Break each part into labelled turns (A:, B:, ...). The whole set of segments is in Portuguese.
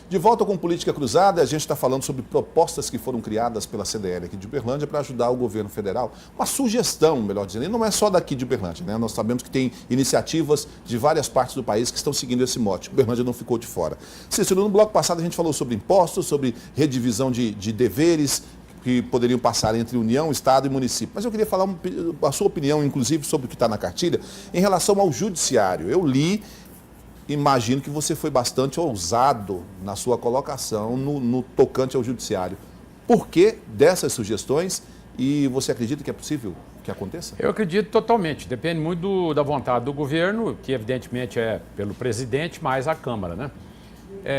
A: De volta com Política Cruzada, a gente está falando sobre propostas que foram criadas pela CDL aqui de Uberlândia para ajudar o governo federal. Uma sugestão, melhor dizendo, e não é só daqui de Uberlândia, né? Nós sabemos que tem iniciativas de várias partes do país que estão seguindo esse mote. Uberlândia não ficou de fora. Cícero, no bloco passado a gente falou sobre impostos, sobre redivisão de deveres que poderiam passar entre União, Estado e município. Mas eu queria falar a sua opinião, inclusive, sobre o que está na cartilha, em relação ao judiciário. Eu li, imagino que você foi bastante ousado na sua colocação no tocante ao judiciário. Por que dessas sugestões e você acredita que é possível que aconteça?
B: Eu acredito totalmente. Depende muito da vontade do governo, que evidentemente é pelo presidente, mais a Câmara, né?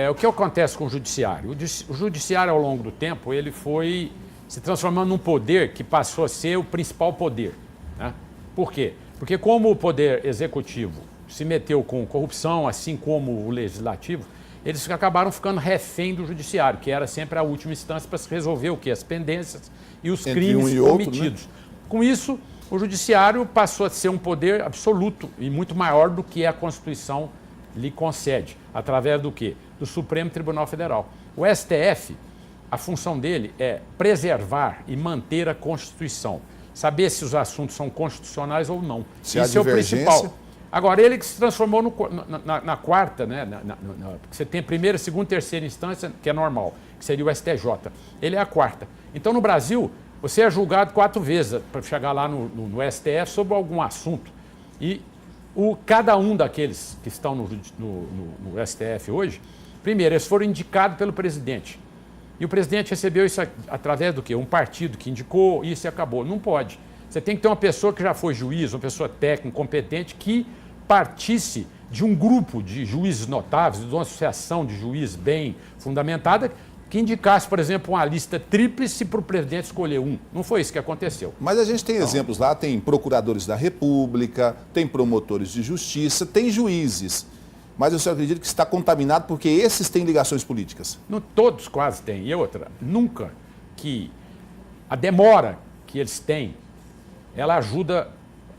B: O que acontece com o judiciário? O judiciário, ao longo do tempo, ele foi se transformando num poder que passou a ser o principal poder, né? Por quê? Porque como o poder executivo se meteu com corrupção, assim como o legislativo, eles acabaram ficando refém do judiciário, que era sempre a última instância para se resolver o quê? As pendências e os crimes cometidos. Né? Com isso, o judiciário passou a ser um poder absoluto e muito maior do que a Constituição lhe concede, através do quê? Do Supremo Tribunal Federal. O STF, a função dele é preservar e manter a Constituição, saber se os assuntos são constitucionais ou não.
A: Se
B: isso é o principal. Agora, ele que se transformou na quarta, né? Você tem primeira, segunda, terceira instância, que é normal, que seria o STJ. Ele é a quarta. Então, no Brasil, você é julgado 4 vezes para chegar lá no STF sobre algum assunto. E cada um daqueles que estão no STF hoje, primeiro, eles foram indicados pelo presidente. E o presidente recebeu isso através do quê? Um partido que indicou isso e acabou. Não pode. Você tem que ter uma pessoa que já foi juiz, uma pessoa técnica, competente, que partisse de um grupo de juízes notáveis, de uma associação de juízes bem fundamentada, que indicasse, por exemplo, uma lista tríplice para o presidente escolher um. Não foi isso que aconteceu.
A: Mas a gente tem exemplos lá, tem procuradores da República, tem promotores de justiça, tem juízes. Mas eu só acredito que está contaminado porque esses têm ligações políticas.
B: Não, todos quase têm. E outra, nunca que a demora que eles têm, ela ajuda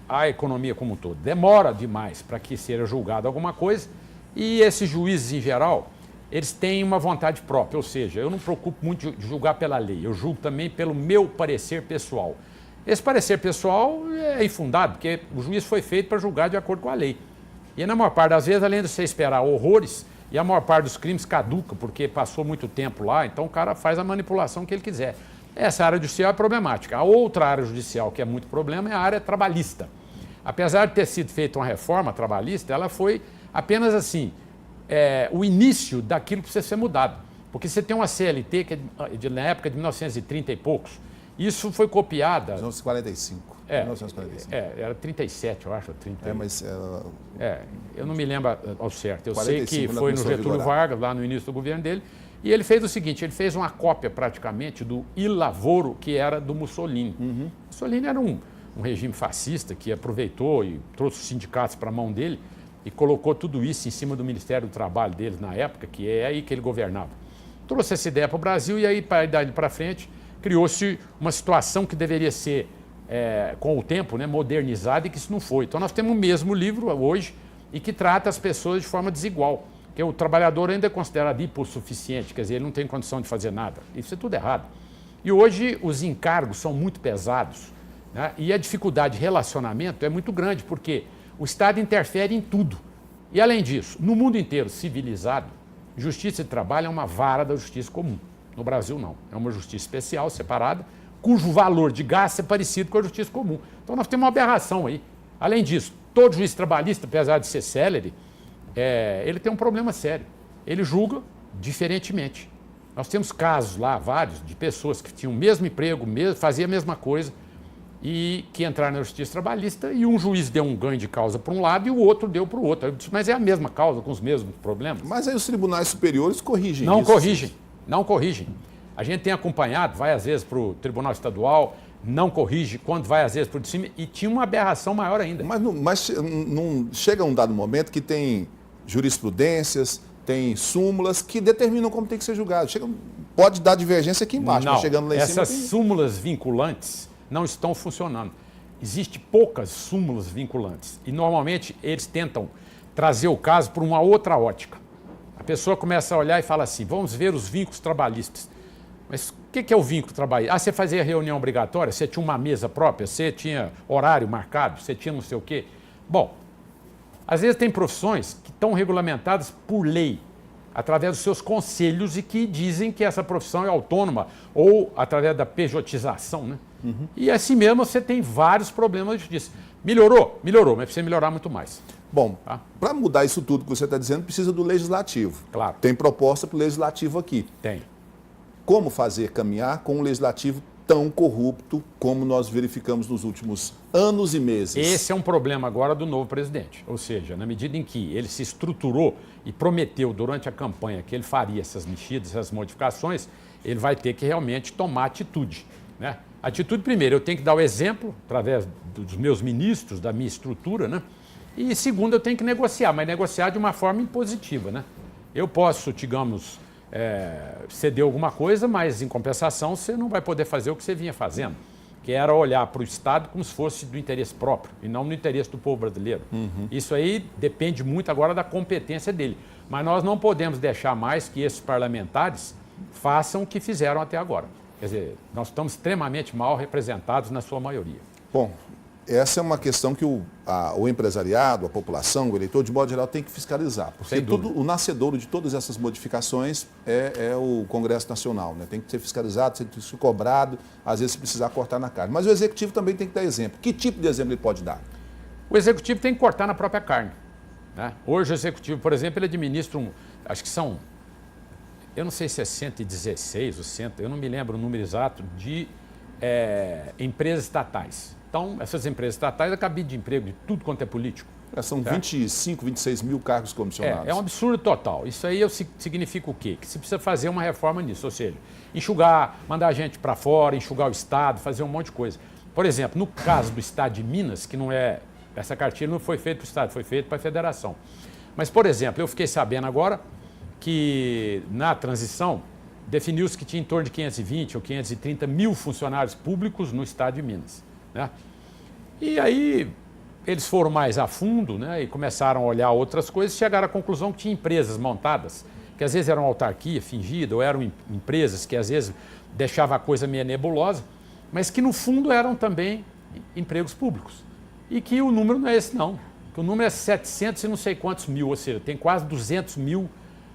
B: a economia como um todo. Demora demais para que seja julgado alguma coisa e esses juízes, em geral, eles têm uma vontade própria. Ou seja, eu não me preocupo muito de julgar pela lei, eu julgo também pelo meu parecer pessoal. Esse parecer pessoal é infundado, porque o juiz foi feito para julgar de acordo com a lei. E na maior parte das vezes, além de você esperar horrores, e a maior parte dos crimes caduca, porque passou muito tempo lá, então o cara faz a manipulação que ele quiser. Essa área judicial é problemática. A outra área judicial que é muito problema é a área trabalhista. Apesar de ter sido feita uma reforma trabalhista, ela foi apenas assim, o início daquilo que precisa ser mudado. Porque você tem uma CLT que é na época de 1930 e poucos. Isso foi copiada...
A: 1945. 1945.
B: Era 37, eu acho. 30.
A: Mas...
B: eu não me lembro ao certo. Eu
A: 45,
B: sei que foi no Getúlio Vargas, lá no início do governo dele. E ele fez o seguinte, ele fez uma cópia praticamente do Il Lavoro, que era do Mussolini.
A: Uhum.
B: Mussolini era um regime fascista que aproveitou e trouxe os sindicatos para a mão dele e colocou tudo isso em cima do Ministério do Trabalho deles na época, que é aí que ele governava. Trouxe essa ideia para o Brasil e aí, daí para frente, criou-se uma situação que deveria ser, com o tempo, né, modernizada e que isso não foi. Então nós temos o mesmo livro hoje e que trata as pessoas de forma desigual. Porque o trabalhador ainda é considerado hipossuficiente, quer dizer, ele não tem condição de fazer nada. Isso é tudo errado. E hoje os encargos são muito pesados, né? E a dificuldade de relacionamento é muito grande, porque o Estado interfere em tudo. E além disso, no mundo inteiro civilizado, justiça de trabalho é uma vara da justiça comum. No Brasil não, é uma justiça especial, separada, cujo valor de gasto é parecido com a justiça comum. Então nós temos uma aberração aí. Além disso, todo juiz trabalhista, apesar de ser célere, ele tem um problema sério. Ele julga diferentemente. Nós temos casos lá, vários, de pessoas que tinham o mesmo emprego, faziam a mesma coisa, e que entraram na justiça trabalhista e um juiz deu um ganho de causa para um lado e o outro deu para o outro. Eu disse, mas é a mesma causa, com os mesmos problemas.
A: Mas aí os tribunais superiores corrigem
B: não
A: isso.
B: Não corrigem. A gente tem acompanhado, vai às vezes para o Tribunal Estadual, não corrige, quando vai às vezes para o de cima, e tinha uma aberração maior ainda.
A: Mas não chega um dado momento que tem jurisprudências, tem súmulas que determinam como tem que ser julgado. Pode dar divergência aqui embaixo,
B: não,
A: mas chegando lá em cima...
B: Essas súmulas vinculantes não estão funcionando. Existem poucas súmulas vinculantes e normalmente eles tentam trazer o caso por uma outra ótica. pessoa começa a olhar e fala assim, vamos ver os vínculos trabalhistas. Mas o que é o vínculo trabalhista? Ah, você fazia reunião obrigatória, você tinha uma mesa própria, você tinha horário marcado, você tinha não sei o quê. Bom, às vezes tem profissões que estão regulamentadas por lei, através dos seus conselhos e que dizem que essa profissão é autônoma ou através da pejotização, né? E assim mesmo você tem vários problemas de justiça. Melhorou? Melhorou, mas precisa melhorar muito mais.
A: Bom,
B: Tá?
A: para mudar isso tudo que você está dizendo, precisa do legislativo.
B: Claro.
A: Tem proposta para o legislativo aqui.
B: Tem.
A: Como fazer caminhar com um legislativo tão corrupto como nós verificamos nos últimos anos e meses?
B: Esse é um problema agora do novo presidente. Ou seja, na medida em que ele se estruturou e prometeu durante a campanha que ele faria essas mexidas, essas modificações, ele vai ter que realmente tomar atitude, né? Atitude, primeiro, eu tenho que dar o exemplo, através dos meus ministros, da minha estrutura, né? E segundo, eu tenho que negociar, mas negociar de uma forma impositiva, né? Eu posso, digamos, ceder alguma coisa, mas em compensação você não vai poder fazer o que você vinha fazendo, que era olhar para o Estado como se fosse do interesse próprio e não no interesse do povo brasileiro. Isso aí depende muito agora da competência dele. Mas nós não podemos deixar mais que esses parlamentares façam o que fizeram até agora. Quer dizer, nós estamos extremamente mal representados na sua maioria.
A: Bom, essa é uma questão que o empresariado, a população, o eleitor, de modo geral, tem que fiscalizar. Porque o nascedouro de todas essas modificações é o Congresso Nacional, né? Tem que ser fiscalizado, tem que ser cobrado, às vezes se precisar cortar na carne. Mas o Executivo também tem que dar exemplo. Que tipo de exemplo ele pode dar?
B: O Executivo tem que cortar na própria carne, né? Hoje o Executivo, por exemplo, ele administra acho que são, eu não sei se é 116 ou 100, eu não me lembro o número exato, de empresas estatais. Então, essas empresas estatais é cabide de emprego de tudo quanto é político.
A: São 25, 26 mil cargos comissionados.
B: É um absurdo total. Isso aí significa o quê? Que se precisa fazer uma reforma nisso, ou seja, enxugar, mandar gente para fora, enxugar o Estado, fazer um monte de coisa. Por exemplo, no caso do Estado de Minas, que não é, essa cartilha não foi feita para o Estado, foi feita para a Federação. Mas, por exemplo, eu fiquei sabendo agora que na transição definiu-se que tinha em torno de 520 ou 530 mil funcionários públicos no Estado de Minas, né? E aí eles foram mais a fundo, né, e começaram a olhar outras coisas e chegaram à conclusão que tinha empresas montadas, que às vezes eram autarquia fingida, ou eram empresas que às vezes deixavam a coisa meio nebulosa, mas que no fundo eram também empregos públicos. E que o número não é esse não, que o número é 700 e não sei quantos mil, ou seja, tem quase 200 mil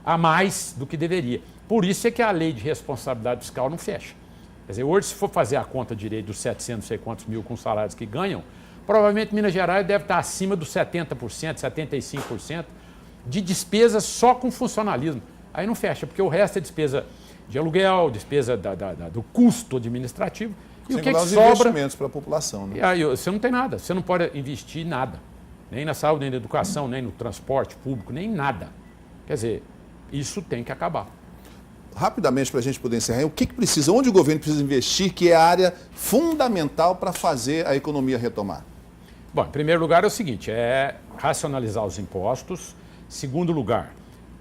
B: a mais do que deveria. Por isso é que a lei de responsabilidade fiscal não fecha. Quer dizer, hoje, se for fazer a conta direito dos 700 não sei quantos mil com os salários que ganham, provavelmente Minas Gerais deve estar acima dos 70%, 75% de despesas só com funcionalismo. Aí não fecha, porque o resto é despesa de aluguel, despesa do custo administrativo. E
A: sem
B: o que
A: os
B: sobra?
A: Investimentos para a população, né?
B: E aí você não tem nada, você não pode investir em nada. Nem na saúde, nem na educação, nem no transporte público, nem nada. Quer dizer, isso tem que acabar.
A: Rapidamente, para a gente poder encerrar, o que precisa, onde o governo precisa investir, que é a área fundamental para fazer a economia retomar?
B: Bom, em primeiro lugar é o seguinte, é racionalizar os impostos. Segundo lugar,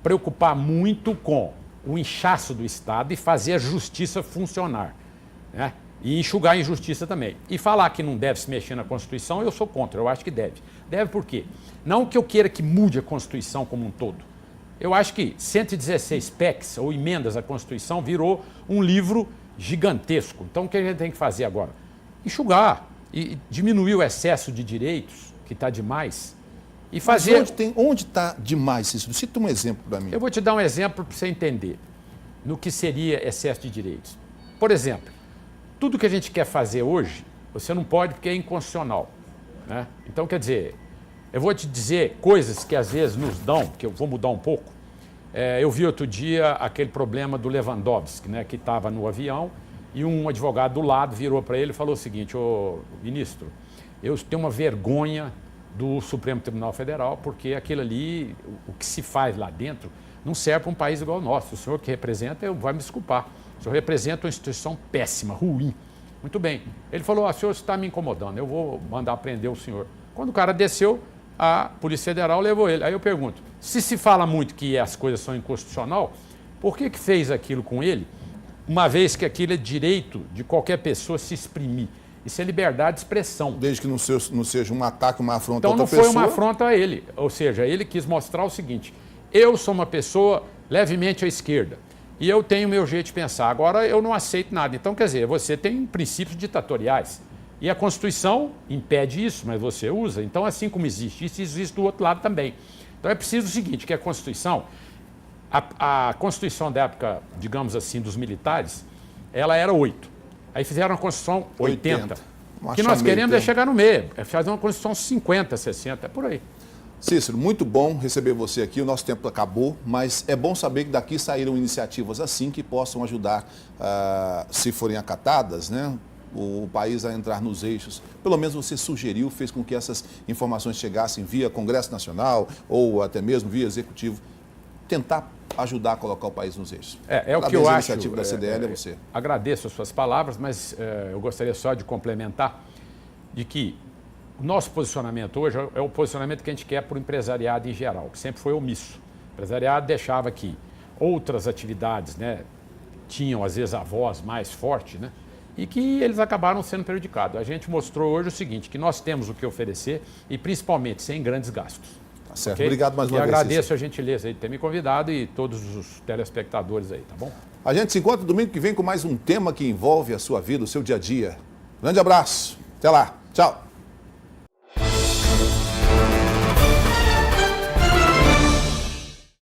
B: preocupar muito com o inchaço do Estado e fazer a justiça funcionar, né? E enxugar a injustiça também. E falar que não deve se mexer na Constituição, eu sou contra, eu acho que deve. Deve por quê? Não que eu queira que mude a Constituição como um todo. Eu acho que 116 PECs, ou emendas à Constituição, virou um livro gigantesco. Então, o que a gente tem que fazer agora? Enxugar e diminuir o excesso de direitos, que está demais, e fazer...
A: Mas onde está demais isso? Cita um exemplo para mim.
B: Eu vou te dar um exemplo para você entender no que seria excesso de direitos. Por exemplo, tudo que a gente quer fazer hoje, você não pode porque é inconstitucional, né? Então, quer dizer, eu vou te dizer coisas que às vezes nos dão, que eu vou mudar um pouco. Eu vi outro dia aquele problema do Lewandowski, né, que estava no avião e um advogado do lado virou para ele e falou o seguinte: ô ministro, eu tenho uma vergonha do Supremo Tribunal Federal porque aquilo ali, o que se faz lá dentro, não serve para um país igual ao nosso. O senhor que representa, vai me desculpar, o senhor representa uma instituição péssima, ruim. Muito bem. Ele falou: o senhor está me incomodando, eu vou mandar prender o senhor. Quando o cara desceu, a Polícia Federal levou ele. Aí eu pergunto, se fala muito que as coisas são inconstitucional, por que fez aquilo com ele, uma vez que aquilo é direito de qualquer pessoa se exprimir? Isso é liberdade de expressão.
A: Desde que não seja um ataque, uma afronta
B: então,
A: a outra pessoa.
B: Então não foi uma afronta a ele. Ou seja, ele quis mostrar o seguinte: eu sou uma pessoa levemente à esquerda. E eu tenho o meu jeito de pensar. Agora, eu não aceito nada. Então, quer dizer, você tem princípios ditatoriais. E a Constituição impede isso, mas você usa. Então, assim como existe isso, existe do outro lado também. Então, é preciso o seguinte, que a Constituição, a Constituição da época, digamos assim, dos militares, ela era 8. Aí fizeram a Constituição 80. O que nós queremos é chegar no meio, é fazer uma Constituição 50, 60, é por aí.
A: Cícero, muito bom receber você aqui. O nosso tempo acabou, mas é bom saber que daqui saíram iniciativas assim que possam ajudar, se forem acatadas, né, o país a entrar nos eixos. Pelo menos você sugeriu, fez com que essas informações chegassem via Congresso Nacional ou até mesmo via Executivo. Tentar ajudar a colocar o país nos eixos.
B: É o que eu acho.
A: A iniciativa da CDL é você.
B: Agradeço as suas palavras, mas eu gostaria só de complementar de que o nosso posicionamento hoje é o posicionamento que a gente quer para o empresariado em geral, que sempre foi omisso. O empresariado deixava que outras atividades, né, tinham às vezes a voz mais forte, né, e que eles acabaram sendo prejudicados. A gente mostrou hoje o seguinte, que nós temos o que oferecer e principalmente sem grandes gastos.
A: Tá certo.
B: Okay?
A: Obrigado mais uma vez.
B: E agradeço a gentileza aí de ter me convidado e todos os telespectadores aí, tá bom?
A: A gente se encontra domingo que vem com mais um tema que envolve a sua vida, o seu dia a dia. Grande abraço. Até lá. Tchau.